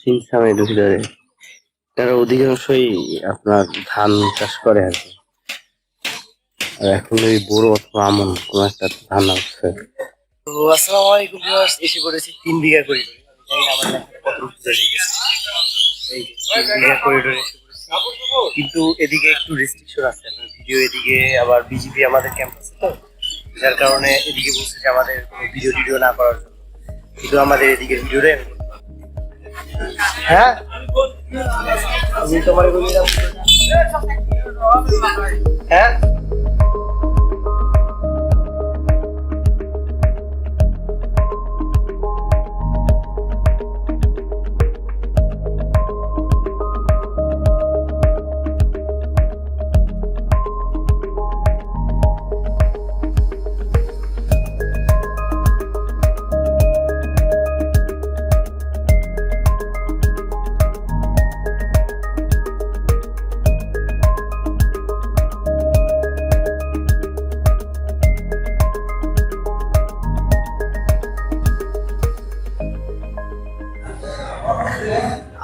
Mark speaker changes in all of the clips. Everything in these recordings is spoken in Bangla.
Speaker 1: সিমসামের ভিতরে তারা অধিকাংশই আপনার ধান চাষ করে আর কি। আর এখন ওই বড় অথবা আমন কোন একটা ধান আছে। তো আসসালামু আলাইকুম ভিউয়ার্স, এসে পড়েছি 3 বিঘা করিডোরে। আমি জানি না আমার কত উত্তর গেছে, এই যে 3 বিঘা করিডোরে এসে পড়েছি। কিন্তু এদিকে একটু রেস্ট্রিকশন আছে আপনার ভিডিও, এদিকে আবার বিজেপি আমাদের ক্যাম্পাসে, তো যার কারণে এদিকে বলছে যে আমাদের কোনো ভিডিও না করার জন্য, কিন্তু আমাদের এদিকে ভিডিওটাই আমি করতে পারবো। হ্যাঁ আমি তোমার বললাম হ্যাঁ।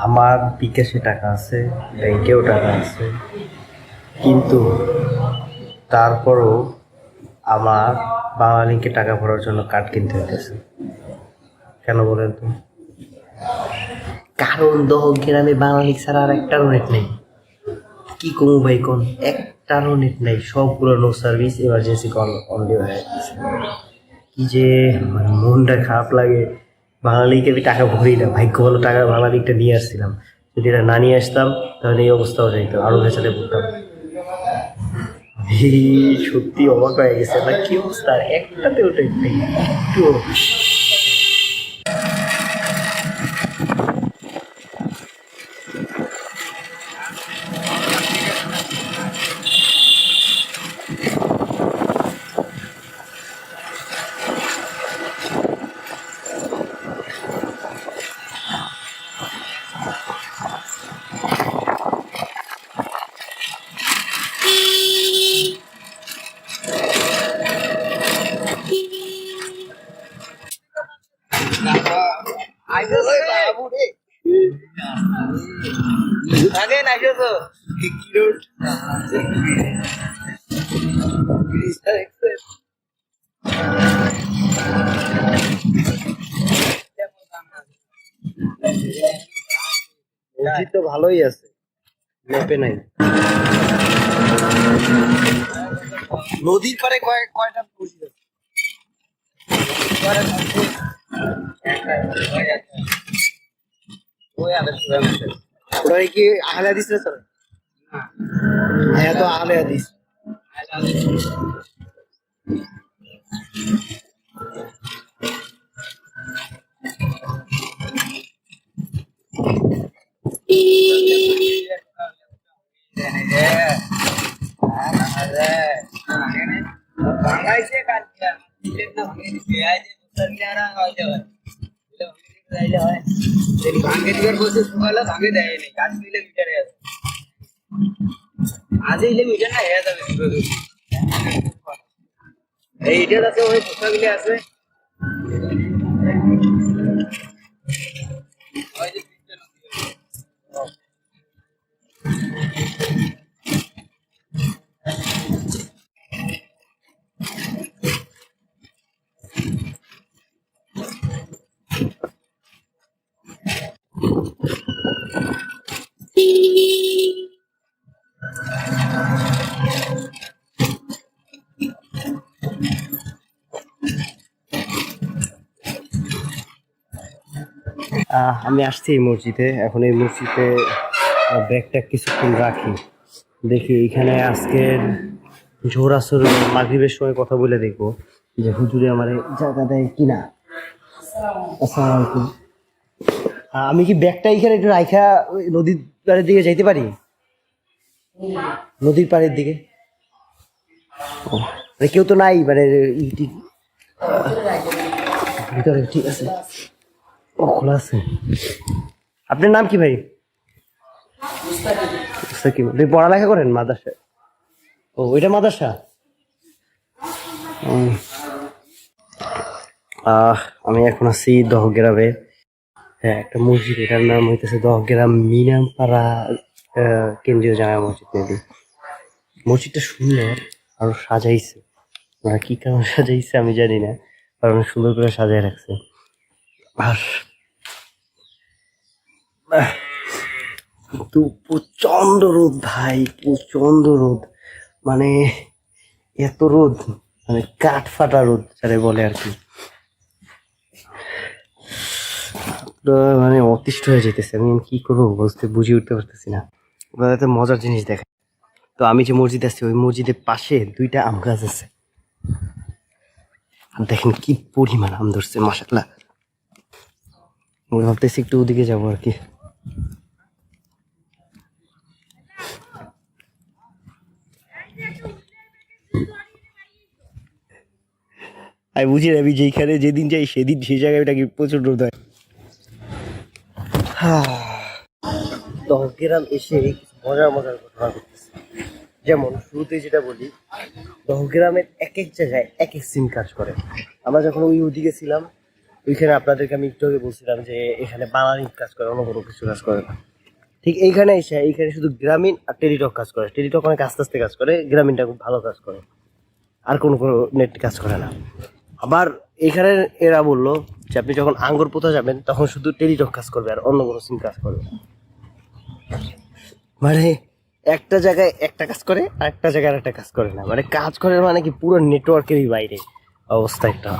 Speaker 1: আমার বিকাশে টাকা আছে, ব্যাংকেও টাকা আছে, কিন্তু তারপরও আমার বাংলালিংকে টাকা ভরার জন্য কার্ড কিনতে হইতেছে। কেন বলেন তো? কারণ দহ গ্রামে বাংলালিংক ছাড়া আর একটারও নেট নেই। কি কমু ভাই কোন, একটারও নেট নেই, সবগুলো no service, emergency call only হয়ে গেছে। কি যে মনটা খারাপ লাগে। বাংলালিংকে আমি টাকা ভরি না, ভাগ্য ভালো টাকা বাংলালিংকটা নিয়ে আসছিলাম। যদি এটা না নিয়ে আসতাম তাহলে এই অবস্থাও যাইতো, আরো ভেসালে পড়তাম। সত্যি অবাক হয়ে গেছে না, কি অবস্থা, একটাতে ওটাই একটু। আগে না তো মসজিদ তো ভালোই আছে, মেপে নাই। নদীর পারে কয়টা মসজিদ আছে? ওরা কি আহলে হাদিস না চলে? হ্যাঁ তো আহলে হাদিস। এইটার আছে, ওই পোশাকগুলি আছে। আমি আসছি এই মসজিদে, এখন এই মসজিদে ব্যাগটা কিছুক্ষণ রাখি, দেখি এখানে আজকের জোহর আসর মাগরিবের সময় কথা বলে দেখবো যে হুজুরে আমার জায়গা দেয় কিনা। আসসালামু আলাইকুম। আমি কি ব্যাগটা এখানে একটু রাইখা নদীর পাড়ের দিকে যাইতে পারি? নদীর পাড়ের দিকে কেউ তো নাই, মানে ভিতরে? ঠিক আছে, ও খোলা আছে। আপনার নাম কি ভাই? আপনি পড়ালেখা করেন মাদ্রাসায়? ও ওইটা মাদ্রাসা। আমি এখন আছি দহগ্রামে। হ্যাঁ, একটা মসজিদ, এটার নাম হইতেছে দহগ্রাম মিনামপাড়া কেন্দ্রীয় জামা মসজিদ মেবি। মসজিদটা সুন্দর, আরো সাজাইছে, ওরা কি কারণে সাজাইছে আমি জানি না, কারণ অনেক সুন্দর করে সাজায় রাখছে। আর কিন্তু প্রচন্ড রোদ ভাই, প্রচন্ড রোদ, মানে এত রোদ, মানে কাঠ ফাটা রোদ যারে বলে আর কি। তো মানে অতিষ্ঠ হয়ে যেতেছে, আমি কি করবো বুঝে উঠতে পারতেছি না। ওরা এত মজার জিনিস দেখে। তো আমি যে মসজিদ আছি ওই মসজিদের পাশে 2টা আম গাছ আছে, আর দেখেন কি পরিমাণ আম ধরছে মাশাআল্লাহ। আমি ভাবতেছি একটু ওদিকে যাবো আর কি। আমি বুঝি না, আমি যেখানে যেদিন যাই সেদিন সেই জায়গায় নাকি প্রচুর রোদ হয়। দহগ্রাম এসে মজার মজার ঘটনা ঘটতেছে। যেমন শুরুতে যেটা বলি, দহগ্রামের এক এক জায়গায় এক এক সিম কাজ করে। আমরা যখন ওদিকে ছিলাম, ওইখানে আপনাদেরকে আমি একটু আগে বলছিলাম যে এখানে বাঙালি কাজ করে, অন্য কোনো কিছু কাজ করে না। ঠিক এইখানে এসে এইখানে শুধু গ্রামীণ আর টেলিটক কাজ করে। টেলিটক অনেক আস্তে আস্তে কাজ করে, গ্রামীণটা খুব ভালো কাজ করে, আর কোনো নেট কাজ করে না। আবার এখানে এরা বললো যে আপনি যখন আঙ্গুর পোতা যাবেন তখন শুধু টেলিটক কাজ করবে, আর অন্য কোনো সিম কাজ করবে না। মানে একটা জায়গায় একটা কাজ করে আর একটা জায়গায় একটা কাজ করে না, মানে কাজ করে মানে কি পুরো নেটওয়ার্কেরই বাইরে অবস্থা একটা।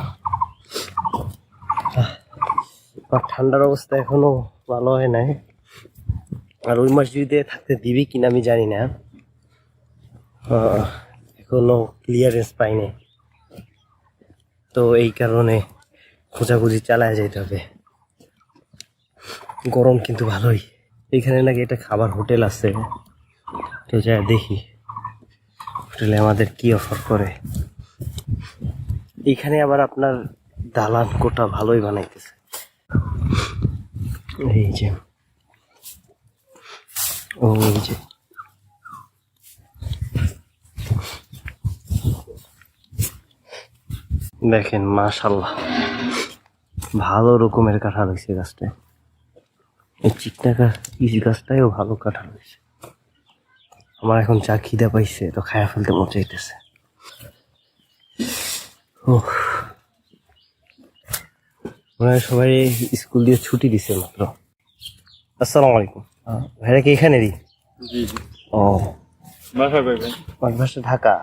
Speaker 1: আর ঠান্ডার অবস্থা এখনো ভালো হয় নাই, আর ওই মসজিদে থাকতে দিবি কিনা আমি জানি না, এখনো ক্লিয়ারেন্স পাইনি। তো এই কারণে খোঁজাখুঁজি চালায় যেতে হবে। গরম কিন্তু ভালোই। এখানে নাকি একটা খাবার হোটেল আছে, তো যা দেখি হোটেলে আমাদের কি অফার করে। এখানে আবার আপনার দালান কোটা ভালোই বানাইতেছে। এই যে এই যে দেখেন মাশাআল্লাহ, ভালো রকমের কাঁঠাল হয়েছে গাছটায়। এই চিকনা ইস গাছটায়ও ভালো কাঁঠাল হয়েছে। আমার এখন চা খিদা পাইছে, তো খায়া ফেলতে মন চাইতেছে। মনে হয় সবাই স্কুল দিয়ে ছুটি দিছে মাত্র। আসসালামু আলাইকুম। ভাইরা কি এখানেরই?
Speaker 2: জি জি।
Speaker 1: ও,
Speaker 2: বাসা পাইবেন
Speaker 1: বাসা ঢাকা।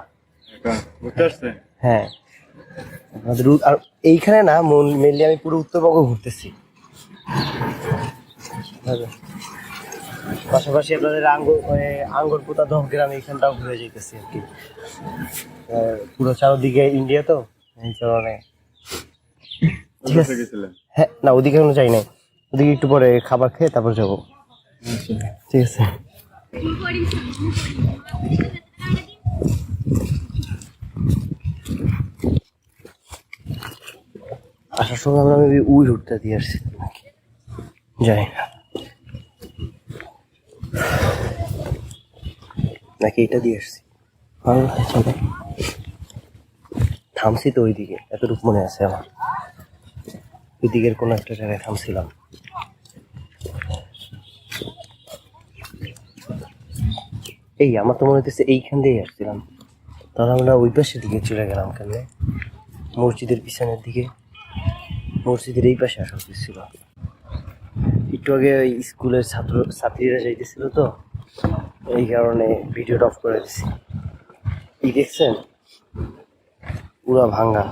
Speaker 2: ঘুরতে আসছে?
Speaker 1: হ্যাঁ, আমাদের আর এইখানে না মেনলি আমি পুরো উত্তরবঙ্গ ঘুরতেছি। পাশাপাশি আপনাদের আঙ্গুর পোতা দহগ্রাম এইখানটাও ঘুরে যেতেছি আর কি। পুরো চারদিকে ইন্ডিয়া তো, এই কারণে। ঠিক আছে। হ্যাঁ, না ওদিকে এখনো যাই নাই, ওদিকে একটু পরে খাবার খেয়ে তারপর যাবো। ঠিক আছে। আসার সময় আমরা উই উঠতে দিয়ে আসছি যাই না, নাকি এটা দিয়ে আসছি। চলো, থামছি তো ওইদিকে, এতটুকু মনে আছে আমার, ওই দিকের কোনো একটা জায়গায় থামছিলাম। এই আমার তো মনে হচ্ছে এইখান দিয়েই আসছিলাম, তাহলে আমরা ওই পাশের দিকে চলে গেলাম কেমনে, মসজিদের পিছনের দিকে। মসজিদের এই পাশে আসা উচিত ছিল। একটু আগে ওই স্কুলের ছাত্রীরা যাইতেছিল তো, এই কারণে ভিডিওটা অফ করে দিছি। কি দেখছেন, পুরা ভাঙ্গা।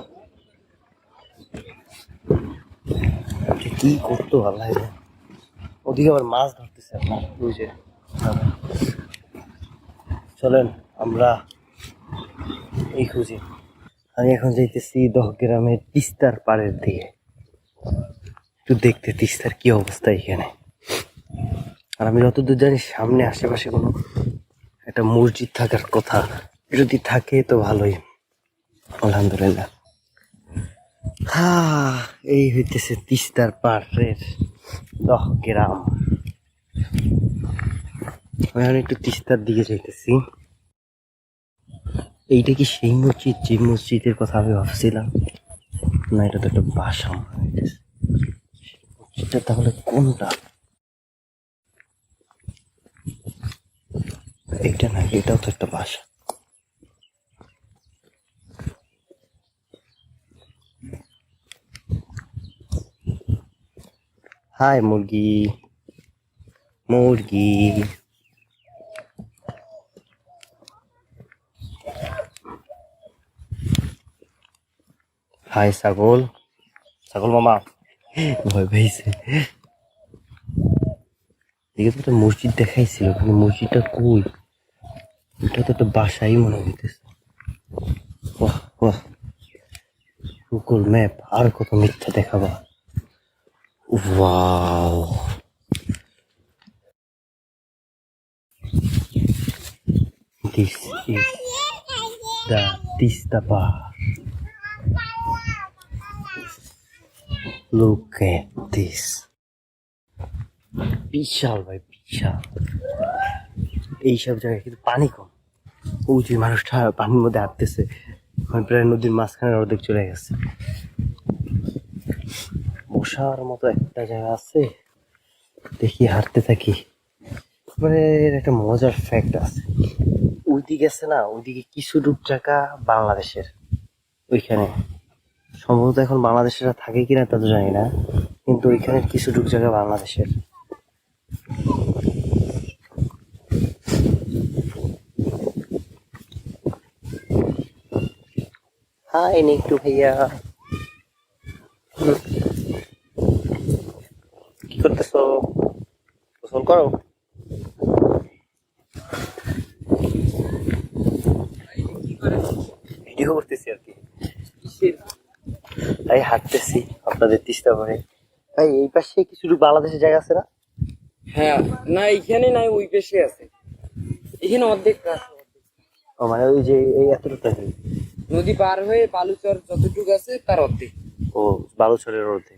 Speaker 1: কি করতো ভালো লাগে, ওদিকে আবার মাছ ধরতেছে আপনার ওই যে। চলেন আমরা এই খুঁজি। আমি এখন যাইতেছি দহগ্রামের তিস্তার পাড়ের দিকে, একটু দেখতে তিস্তার কি অবস্থা এখানে। আর আমি যতদূর জানি সামনে আশেপাশে কোনো একটা মসজিদ থাকার কথা, যদি থাকে তো ভালোই, আলহামদুলিল্লাহ। এই হইতেছে তিস্তার পাড়ের দহগ্রাম। আমি একটু তিস্তার দিকে যাইতেছি। এইটা কি সেই মসজিদ যে মসজিদের কথা আমি ভাবছিলাম? না, এটা তো একটা বাসা। এটা তাহলে কোনটা? এটা না, এটাও তো একটা বাসা। হাই মুরগি, মুরগি। হাই ছাগল, ছাগল মামা ভয় পেয়েছে। দেখে তো একটা মসজিদ দেখাইছিল, কিন্তু মসজিদটা কই? এটা তো একটা বাসাই মনে হইতেছে। বাহ বাহ, গুগল ম্যাপ আর কত মিথ্যা দেখাবা। Wow, this is the Tista Bar. Look at this. বিশাল ভাই, বিশাল। এইসব জায়গায় কিন্তু পানি কম। ওই যে মানুষটা পানির মধ্যে হাঁটতেছে, মানে প্রায় নদীর মাঝখানে অর্ধেক চলে গেছে। বসার মতো একটা জায়গা আছে, দেখি হাঁটতে থাকি। মানে এর একটা মজার ফ্যাক্ট আছে, ওইদিকে আছে না, ওইদিকে কিছু জায়গা বাংলাদেশের, ওইখানে সম্ভবত এখন বাংলাদেশের থাকে কিনা তা তো জানি না, কিন্তু ওইখানে কিছু জায়গা বাংলাদেশের। হাই নিকটু ভাইয়া, কি করতেছো? গোসল করো। ভিডিও করতেছি আর কি, তাই হাঁটতেছি আপনাদের তিস্তা পারে। ভাই এই পাশে কিছু বাংলাদেশের জায়গা আছে না?
Speaker 3: হ্যাঁ, না এখানে নাই, ওই পেশে আছে। এখানে অর্ধেক আছে।
Speaker 1: ও মানে ওই যে এই এতটুকু আছে।
Speaker 3: নদী পার হয়ে বালুচর যতটুকু আছে তার অর্ধেক।
Speaker 1: ও বালুচরের রোডে।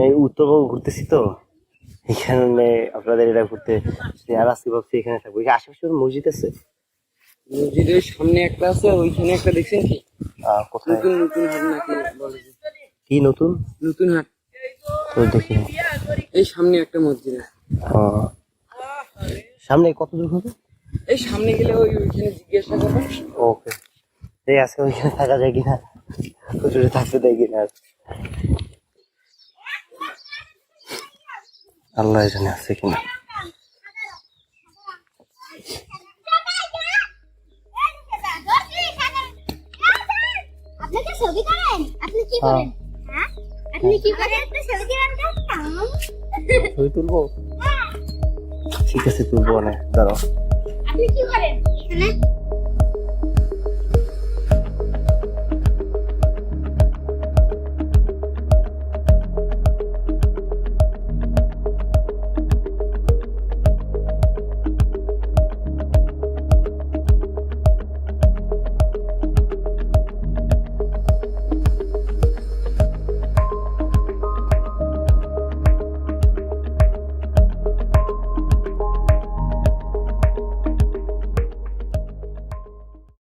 Speaker 1: এই উত্তরবঙ্গ ঘুরতেছি তো, এখানে আপনাদের এটা ঘুরতে আর আজকে ভাবছি এখানে থাকবো। এই আশেপাশে কোনো মসজিদ আছে?
Speaker 3: মসজিদের সামনে একটা আছে, ওইখানে একটা দেখছেন কি?
Speaker 1: কোথায়?
Speaker 3: নতুন নতুন হাট নাকি বলে যে?
Speaker 1: কি নতুন?
Speaker 3: নতুন হাট,
Speaker 1: তো দেখি।
Speaker 3: এই সামনে একটা মসজিদ আছে।
Speaker 1: সামনে কত দূর হবে?
Speaker 3: এই সামনে গেলে ওইখানে জিজ্ঞাসা করবেন।
Speaker 1: ওকে, এই আজকে ওইখানে থাকা যায় কিনা, হুজুরে থাকতে দেয় কিনা, আল্লাহ জানে আছে কিনা।
Speaker 4: আপনি কি ছবি করেন? আপনি কি করেন? হ্যাঁ, আপনি কি করেন? একটা ছবি দিবেন তো?
Speaker 1: ছবি তুলবো? ঠিক আছে তুলবো, না দাঁড়াও।
Speaker 4: আপনি কি করেন এখানে?